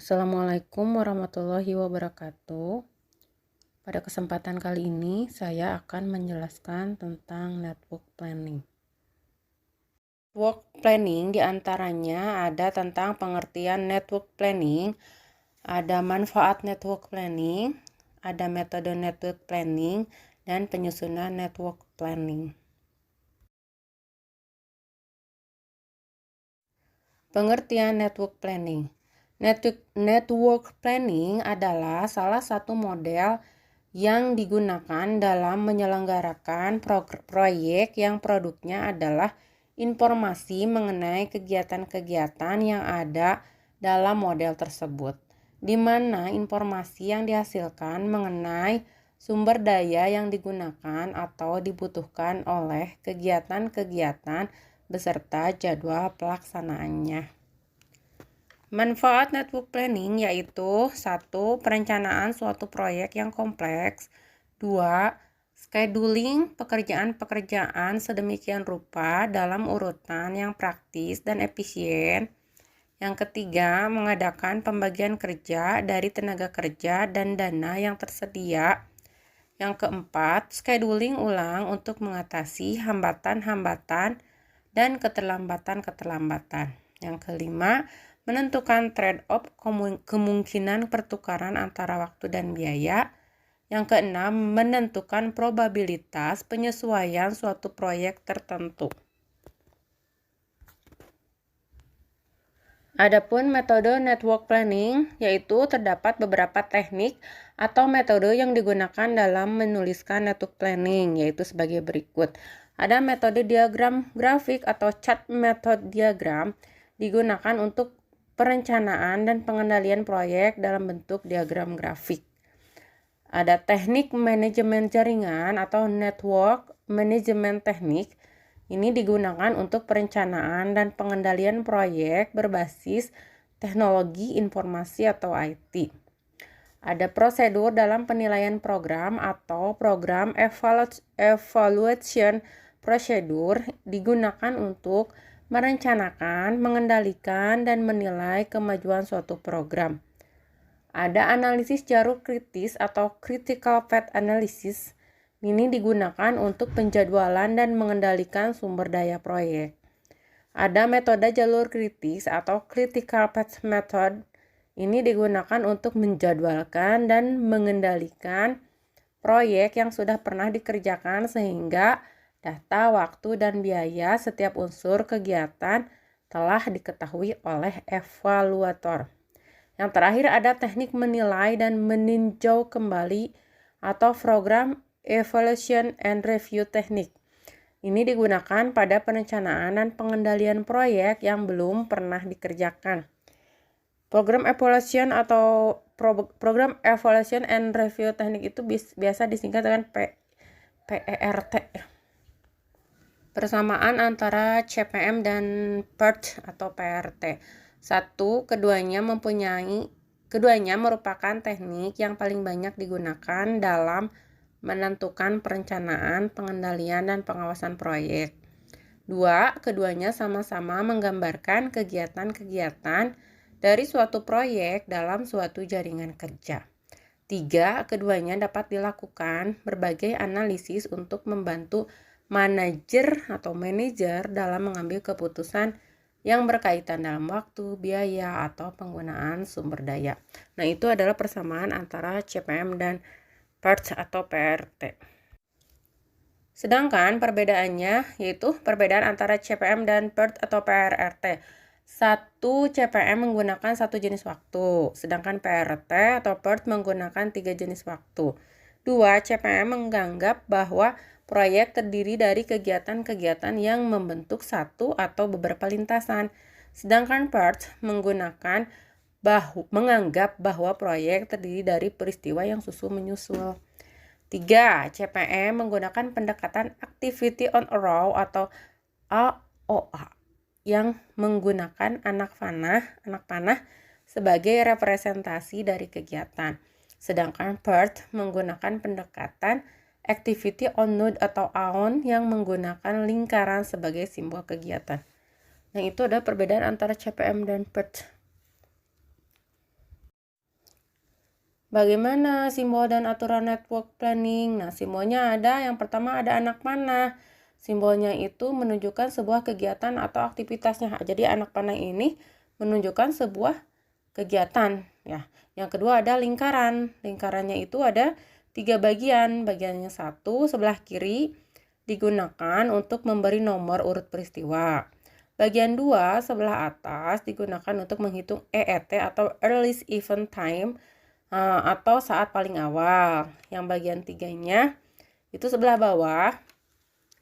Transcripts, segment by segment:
Assalamualaikum warahmatullahi wabarakatuh. Pada kesempatan kali ini saya akan menjelaskan tentang network planning. Network planning diantaranya ada tentang pengertian network planning, ada manfaat network planning, ada metode network planning, dan penyusunan network planning. Pengertian network planning. Network planning adalah salah satu model yang digunakan dalam menyelenggarakan proyek yang produknya adalah informasi mengenai kegiatan-kegiatan yang ada dalam model tersebut, di mana informasi yang dihasilkan mengenai sumber daya yang digunakan atau dibutuhkan oleh kegiatan-kegiatan beserta jadwal pelaksanaannya. Manfaat network planning yaitu 1. Perencanaan suatu proyek yang kompleks. 2. Scheduling pekerjaan-pekerjaan sedemikian rupa dalam urutan yang praktis dan efisien. Yang ketiga, mengadakan pembagian kerja dari tenaga kerja dan dana yang tersedia. Yang keempat, scheduling ulang untuk mengatasi hambatan-hambatan dan keterlambatan-keterlambatan. Yang kelima, menentukan trade-off kemungkinan pertukaran antara waktu dan biaya. Yang keenam, menentukan probabilitas penyesuaian suatu proyek tertentu. Adapun metode network planning yaitu terdapat beberapa teknik atau metode yang digunakan dalam menuliskan network planning, yaitu sebagai berikut. Ada metode diagram grafik atau chart method diagram digunakan untuk perencanaan dan pengendalian proyek dalam bentuk diagram grafik. Ada teknik manajemen jaringan atau network management teknik. Ini digunakan untuk perencanaan dan pengendalian proyek berbasis teknologi informasi atau IT. Ada prosedur dalam penilaian program atau program evaluation procedure digunakan untuk merencanakan, mengendalikan, dan menilai kemajuan suatu program. Ada analisis jalur kritis atau critical path analysis. Ini digunakan untuk penjadwalan dan mengendalikan sumber daya proyek. Ada metode jalur kritis atau critical path method. Ini digunakan untuk menjadwalkan dan mengendalikan proyek yang sudah pernah dikerjakan sehingga data, waktu, dan biaya setiap unsur kegiatan telah diketahui oleh evaluator. Yang terakhir ada teknik menilai dan meninjau kembali atau program evaluation and review teknik. Ini digunakan pada perencanaan dan pengendalian proyek yang belum pernah dikerjakan. Program evaluation atau program evaluation and review teknik itu biasa disingkat dengan PERT. Persamaan antara CPM dan PERT atau PRT. 1. Keduanya merupakan teknik yang paling banyak digunakan dalam menentukan perencanaan, pengendalian, dan pengawasan proyek. 2. Keduanya sama-sama menggambarkan kegiatan-kegiatan dari suatu proyek dalam suatu jaringan kerja. 3. Keduanya dapat dilakukan berbagai analisis untuk membantu manajer dalam mengambil keputusan yang berkaitan dalam waktu, biaya, atau penggunaan sumber daya. Nah, itu adalah persamaan antara CPM dan PERT atau PRT. Sedangkan perbedaannya yaitu perbedaan antara CPM dan PERT atau PRT. 1. CPM menggunakan 1 jenis waktu, sedangkan PRT atau PERT menggunakan 3 jenis waktu. 2. CPM menganggap bahwa proyek terdiri dari kegiatan-kegiatan yang membentuk satu atau beberapa lintasan, sedangkan PERT menganggap bahwa proyek terdiri dari peristiwa yang susul-menyusul. 3. CPM menggunakan pendekatan Activity on a Row atau AOA yang menggunakan anak panah sebagai representasi dari kegiatan. Sedangkan PERT menggunakan pendekatan Activity on Node atau AON yang menggunakan lingkaran sebagai simbol kegiatan. Nah, itu adalah perbedaan antara CPM dan PERT. Bagaimana simbol dan aturan network planning? Nah, simbolnya ada, yang pertama ada anak panah. Simbolnya itu menunjukkan sebuah kegiatan atau aktivitasnya. Jadi anak panah ini menunjukkan sebuah kegiatan. Ya. Yang kedua ada lingkaran. Lingkarannya itu ada 3 bagian. Bagiannya 1 sebelah kiri digunakan untuk memberi nomor urut peristiwa. Bagian 2 sebelah atas digunakan untuk menghitung EET atau earliest event time atau saat paling awal. Yang bagian 3-nya itu sebelah bawah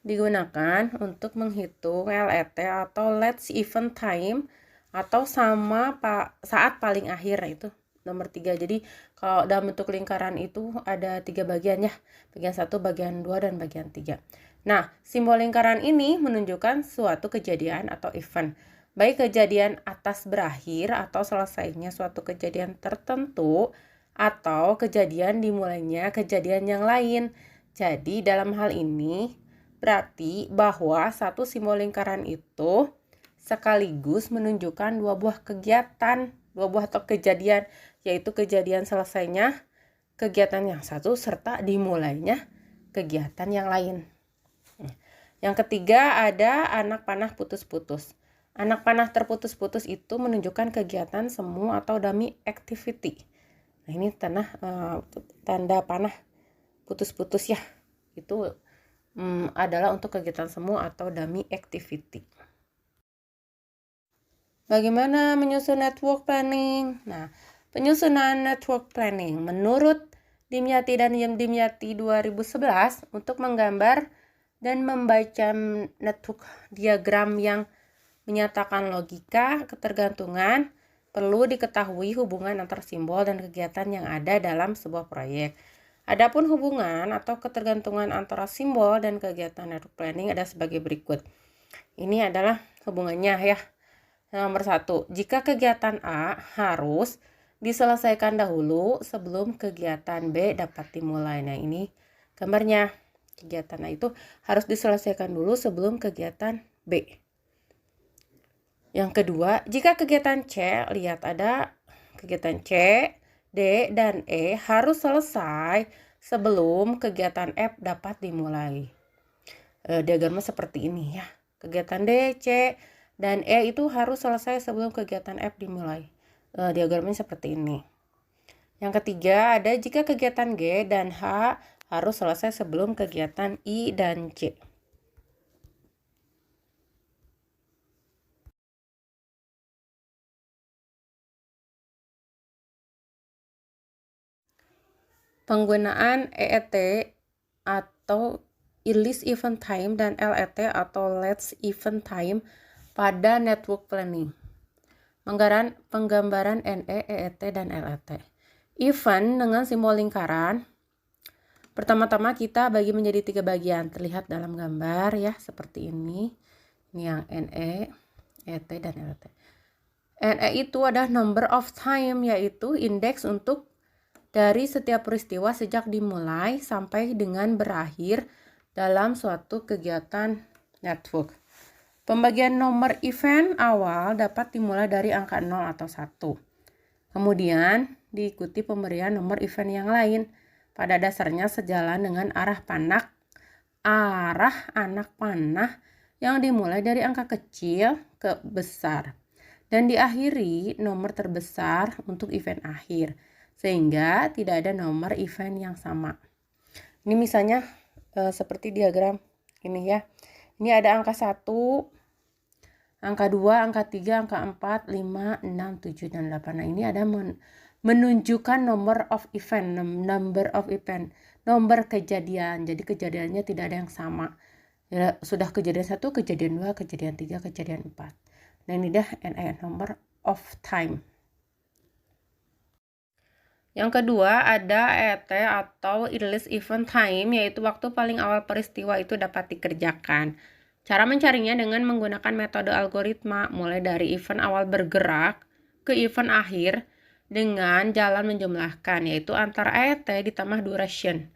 digunakan untuk menghitung LET atau last event time atau sama saat paling akhir, itu nomor 3. Jadi kalau dalam bentuk lingkaran itu ada 3 bagian ya. Bagian 1, bagian 2, dan bagian 3. Nah, simbol lingkaran ini menunjukkan suatu kejadian atau event. Baik kejadian atas berakhir atau selesainya suatu kejadian tertentu atau kejadian dimulainya kejadian yang lain. Jadi dalam hal ini berarti bahwa satu simbol lingkaran itu sekaligus menunjukkan 2 buah kegiatan, 2 buah atau kejadian, yaitu kejadian selesainya kegiatan yang satu serta dimulainya kegiatan yang lain. Yang ketiga ada anak panah putus-putus. Anak panah terputus-putus itu menunjukkan kegiatan semu atau dummy activity. Nah, ini tanda panah putus-putus ya. Itu adalah untuk kegiatan semu atau dummy activity. Bagaimana menyusun network planning? Nah, penyusunan network planning menurut Dimyati dan Dimyati 2011 untuk menggambar dan membaca network diagram yang menyatakan logika ketergantungan, perlu diketahui hubungan antar simbol dan kegiatan yang ada dalam sebuah proyek. Adapun hubungan atau ketergantungan antara simbol dan kegiatan network planning ada sebagai berikut. Ini adalah hubungannya ya. Nomor 1, jika kegiatan A harus diselesaikan dahulu sebelum kegiatan B dapat dimulai. Nah, ini gambarnya. Kegiatan A itu harus diselesaikan dulu sebelum kegiatan B. Yang kedua, jika kegiatan C, lihat ada kegiatan C, D, dan E harus selesai sebelum kegiatan F dapat dimulai. Diagramnya seperti ini ya. Kegiatan D, C, dan E itu harus selesai sebelum kegiatan F dimulai. Diagramnya seperti ini. Yang ketiga ada jika kegiatan G dan H harus selesai sebelum kegiatan I dan C. Penggunaan EET atau earliest event time dan LET atau last event time pada network planning. Penggambaran NE, EET, dan LET. Event dengan simbol lingkaran. Pertama-tama kita bagi menjadi 3 bagian, terlihat dalam gambar ya, seperti ini. Ini yang NE, ET, dan LT. NE itu adalah number of time, yaitu indeks untuk dari setiap peristiwa sejak dimulai sampai dengan berakhir dalam suatu kegiatan network. Pembagian nomor event awal dapat dimulai dari angka 0 atau 1. Kemudian diikuti pemberian nomor event yang lain. Pada dasarnya sejalan dengan arah anak panah yang dimulai dari angka kecil ke besar dan diakhiri nomor terbesar untuk event akhir, sehingga tidak ada nomor event yang sama. Ini misalnya seperti diagram ini ya. Ini ada angka 1, angka 2, angka 3, angka 4, 5, 6, 7, dan 8. Nah, ini ada menunjukkan number of event, nomor kejadian. Jadi kejadiannya tidak ada yang sama. Ya, sudah kejadian 1, kejadian 2, kejadian 3, kejadian 4. Nah, ini dah number of time. Yang kedua ada ET atau earliest event time, yaitu waktu paling awal peristiwa itu dapat dikerjakan. Cara mencarinya dengan menggunakan metode algoritma, mulai dari event awal bergerak ke event akhir dengan jalan menjumlahkan, yaitu antara ET ditambah duration.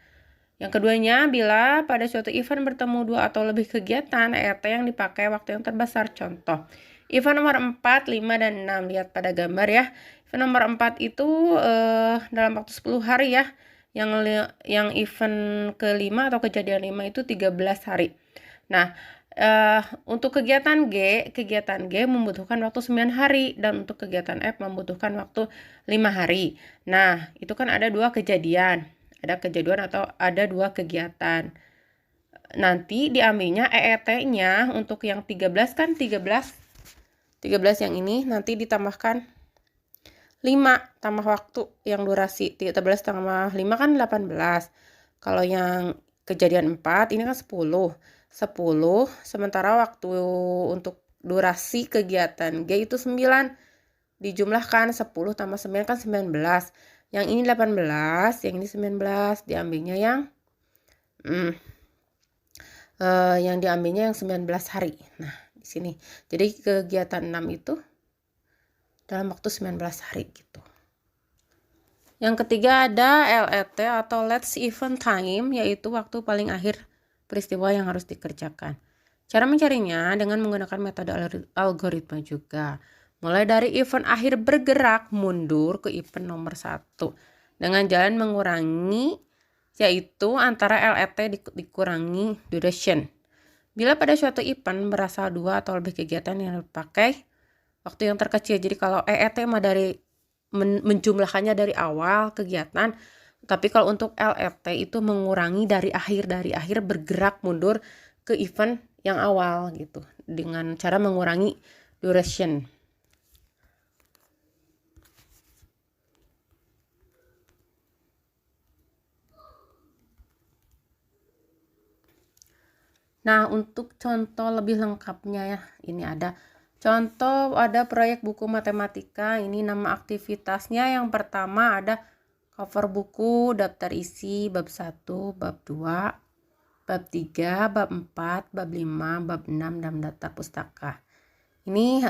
Yang keduanya, bila pada suatu event bertemu 2 atau lebih kegiatan, ET yang dipakai waktu yang terbesar. Contoh, event nomor 4, 5, dan 6. Lihat pada gambar ya. Event nomor 4 itu dalam waktu 10 hari ya. Yang event kelima atau kejadian 5 itu 13 hari. Nah, untuk kegiatan G membutuhkan waktu 9 hari dan untuk kegiatan F membutuhkan waktu 5 hari. Nah, itu kan ada 2 kejadian. Ada kejadian atau ada 2 kegiatan. Nanti diambilnya EET-nya untuk yang 13 kan 13 yang ini nanti ditambahkan 5 tambah waktu yang durasi 13 tambah 5 kan 18. Kalau yang kejadian 4 ini kan 10 sementara waktu untuk durasi kegiatan G itu 9 dijumlahkan 10 tambah 9 kan 19. Yang ini 18, yang ini 19, diambilnya yang diambilnya yang 19 hari. Nah, di sini. Jadi kegiatan 6 itu dalam waktu 19 hari gitu. Yang ketiga ada LET atau Last Event Time, yaitu waktu paling akhir peristiwa yang harus dikerjakan. Cara mencarinya dengan menggunakan metode algoritma juga. Mulai dari event akhir bergerak mundur ke event nomor 1 dengan jalan mengurangi, yaitu antara LET dikurangi duration. Bila pada suatu event berasal 2 atau lebih kegiatan yang dipakai waktu yang terkecil. Jadi kalau EET mah dari menjumlahkannya dari awal kegiatan, tapi kalau untuk LET itu mengurangi dari akhir bergerak mundur ke event yang awal gitu dengan cara mengurangi duration. Nah, untuk contoh lebih lengkapnya ya, ini ada contoh, ada proyek buku matematika. Ini nama aktivitasnya. Yang pertama ada cover buku, daftar isi, bab 1, bab 2, bab 3, bab 4, bab 5, bab 6, dan daftar pustaka. Ini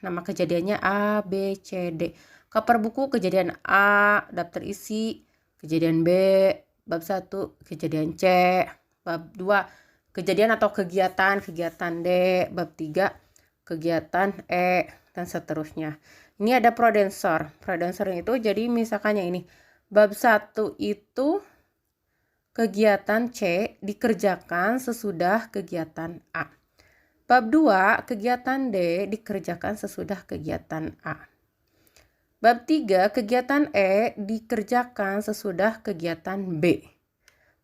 nama kejadiannya A, B, C, D. Cover buku kejadian A, daftar isi kejadian B, bab 1 kejadian C, bab 2 kejadian atau kegiatan D, bab 3 kegiatan E, dan seterusnya. Ini ada prodensor. Prodensor itu jadi misalkan yang ini. Bab 1 itu kegiatan C dikerjakan sesudah kegiatan A. Bab 2 kegiatan D dikerjakan sesudah kegiatan A. Bab 3 kegiatan E dikerjakan sesudah kegiatan B.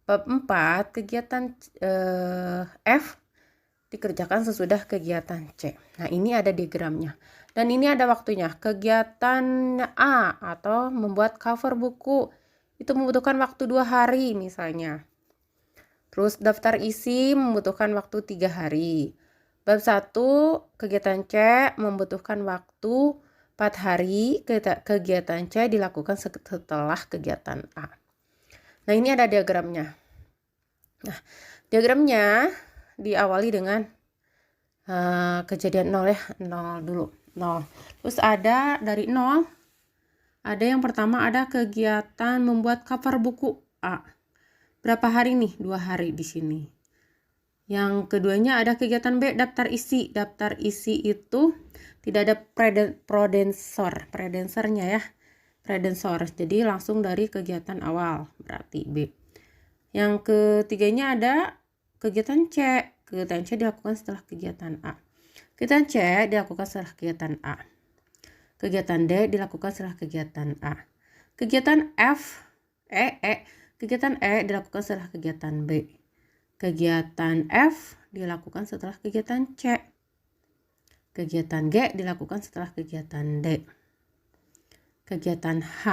Bab 4 kegiatan F dikerjakan sesudah kegiatan C. Nah, ini ada diagramnya. Dan ini ada waktunya. Kegiatan A atau membuat cover buku itu membutuhkan waktu 2 hari misalnya. Terus daftar isi membutuhkan waktu 3 hari. Bab 1 kegiatan C membutuhkan waktu 4 hari. Kegiatan C dilakukan setelah kegiatan A. Nah, ini ada diagramnya. Nah, diagramnya diawali dengan kejadian 0 ya, 0 dulu, 0. Terus ada dari 0, ada yang pertama ada kegiatan membuat cover buku A. Berapa hari nih? 2 hari di sini. Yang keduanya ada kegiatan B, daftar isi. Daftar isi itu tidak ada predensornya ya. Predensor. Jadi langsung dari kegiatan awal, berarti B. Yang ketiganya ada kegiatan C. Kegiatan C dilakukan setelah kegiatan A. Kegiatan C dilakukan setelah kegiatan A. Kegiatan D dilakukan setelah kegiatan A. Kegiatan kegiatan E dilakukan setelah kegiatan B. Kegiatan F dilakukan setelah kegiatan C. Kegiatan G dilakukan setelah kegiatan D. Kegiatan H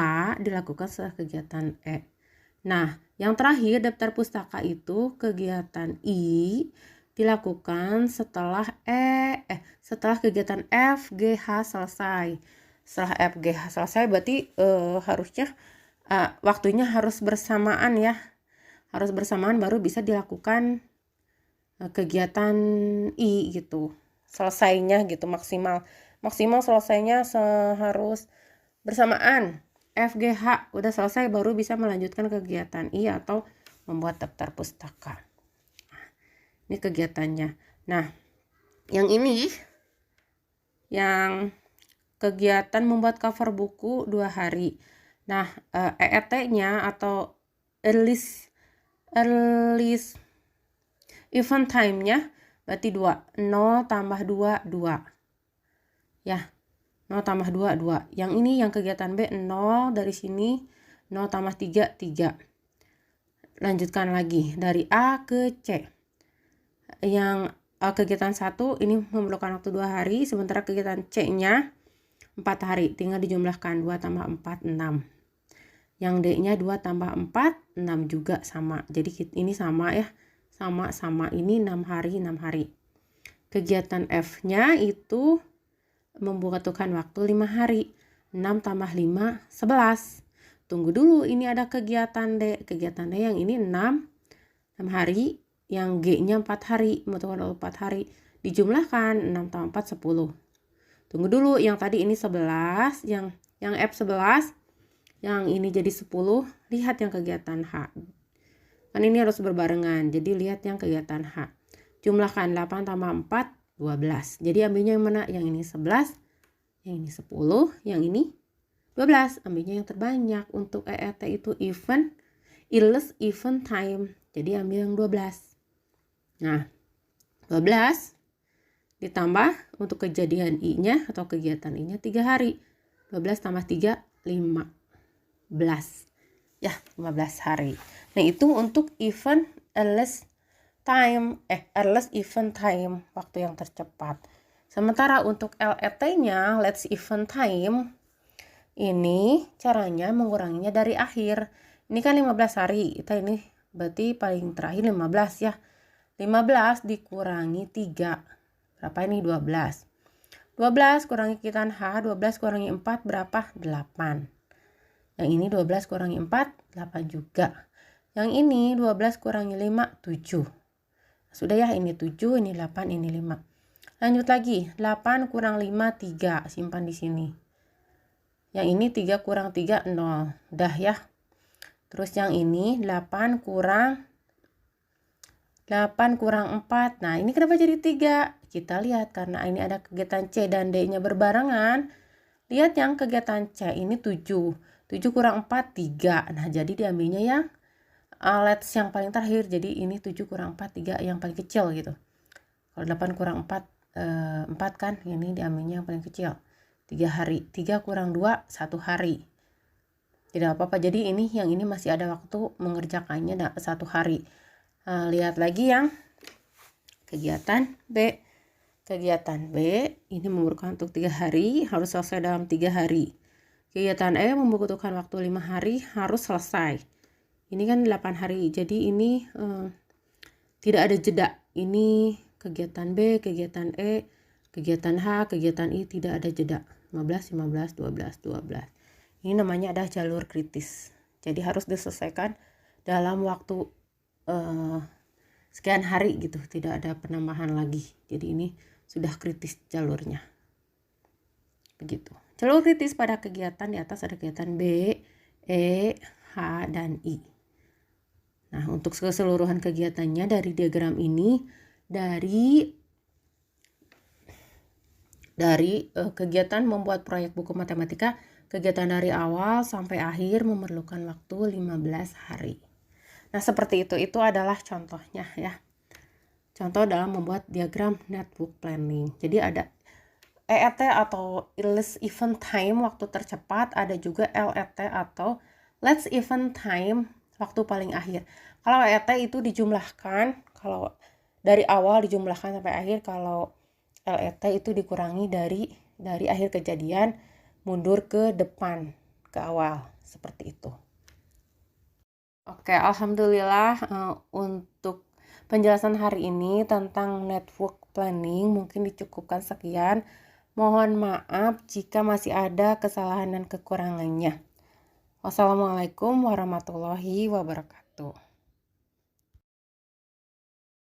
dilakukan setelah kegiatan E. Nah, yang terakhir daftar pustaka itu kegiatan I dilakukan setelah setelah kegiatan F, G, H selesai. Setelah F, G, H selesai berarti harusnya waktunya harus bersamaan ya. Harus bersamaan baru bisa dilakukan kegiatan I gitu. Selesainya gitu maksimal selesainya harus bersamaan. FGH udah selesai baru bisa melanjutkan kegiatan I atau membuat daftar pustaka. Ini kegiatannya. Nah, yang ini yang kegiatan membuat cover buku 2 hari. Nah, EET-nya atau earliest event time-nya berarti 2. 0 tambah 2, 2. Ya, 0 tambah 2, 2. Yang ini yang kegiatan B, 0 dari sini, 0 tambah 3, 3. Lanjutkan lagi, dari A ke C. Yang kegiatan 1 ini memerlukan waktu 2 hari, sementara kegiatan C-nya 4 hari. Tinggal dijumlahkan, 2 tambah 4, 6. Yang D-nya 2 tambah 4, 6 juga sama. Jadi ini sama ya, sama ini 6 hari, 6 hari. Kegiatan F-nya itu membutuhkan waktu 5 hari. 6 tambah 5, 11. Tunggu dulu, ini ada kegiatan D. Kegiatan D yang ini 6 hari, yang G-nya 4 hari, membutuhkan waktu 4 hari. Dijumlahkan 6 tambah 4, 10. Tunggu dulu, yang tadi ini 11, yang F 11, yang ini jadi 10. Lihat yang kegiatan H. Kan ini harus berbarengan, jadi lihat yang kegiatan H. Jumlahkan 8 tambah 4, 12. Jadi ambilnya yang mana? Yang ini 11, yang ini 10, yang ini 12. Ambilnya yang terbanyak. Untuk EET itu earliest event time. Jadi ambil yang 12. Nah, 12 ditambah untuk kejadian I-nya atau kegiatan I-nya 3 hari. 12 tambah 3, 15. Ya, 15 hari. Nah, itu untuk event earliest event time, waktu yang tercepat. Sementara untuk LET-nya, last event time, ini caranya menguranginya dari akhir. Ini kan 15 hari, kita ini berarti paling terakhir 15 ya. 15 dikurangi 3. Berapa ini? 12. 12 kurangi kegiatan H, 12 kurangi 4 berapa? 8. Yang ini 12 kurangi 4, 8 juga. Yang ini 12 kurangi 5, 7. Sudah ya, ini 7, ini 8, ini 5. Lanjut lagi, 8 kurang 5, 3. Simpan di sini. Yang ini 3 kurang 3, 0. Udah ya. Terus yang ini 8 kurang 4. Nah, ini kenapa jadi 3? Kita lihat, karena ini ada kegiatan C dan D-nya berbarengan. Lihat yang kegiatan C ini 7. 7 kurang 4, 3. Nah, jadi diambilnya yang let's yang paling terakhir. Jadi ini 7 kurang 4, 3 yang paling kecil gitu. Kalau 8 kurang 4, 4 kan. Ini diambilnya yang paling kecil. 3 hari. 3 kurang 2, 1 hari. Tidak apa-apa. Jadi yang ini masih ada waktu mengerjakannya 1 hari. Lihat lagi yang kegiatan B. Kegiatan B ini memerlukan untuk 3 hari, harus selesai dalam 3 hari. Kegiatan E membutuhkan waktu 5 hari, harus selesai. Ini kan 8 hari, jadi ini tidak ada jeda. Ini kegiatan B, kegiatan E, kegiatan H, kegiatan I, tidak ada jeda. 15, 15, 12, 12. Ini namanya ada jalur kritis. Jadi harus diselesaikan dalam waktu sekian hari gitu, tidak ada penambahan lagi. Jadi ini sudah kritis jalurnya. Begitu. Jalur kritis pada kegiatan di atas ada kegiatan B, E, H, dan I. Nah, untuk keseluruhan kegiatannya dari diagram ini, dari kegiatan membuat proyek buku matematika, kegiatan dari awal sampai akhir memerlukan waktu 15 hari. Nah, seperti itu adalah contohnya ya. Contoh dalam membuat diagram network planning. Jadi ada EET atau earliest event time, waktu tercepat. Ada juga LET atau last event time, waktu paling akhir. Kalau EET itu dijumlahkan, kalau dari awal dijumlahkan sampai akhir. Kalau LET itu dikurangi dari akhir kejadian mundur ke depan, ke awal, seperti itu. Oke, alhamdulillah untuk penjelasan hari ini tentang network planning mungkin dicukupkan sekian. Mohon maaf jika masih ada kesalahan dan kekurangannya. Wassalamualaikum warahmatullahi wabarakatuh.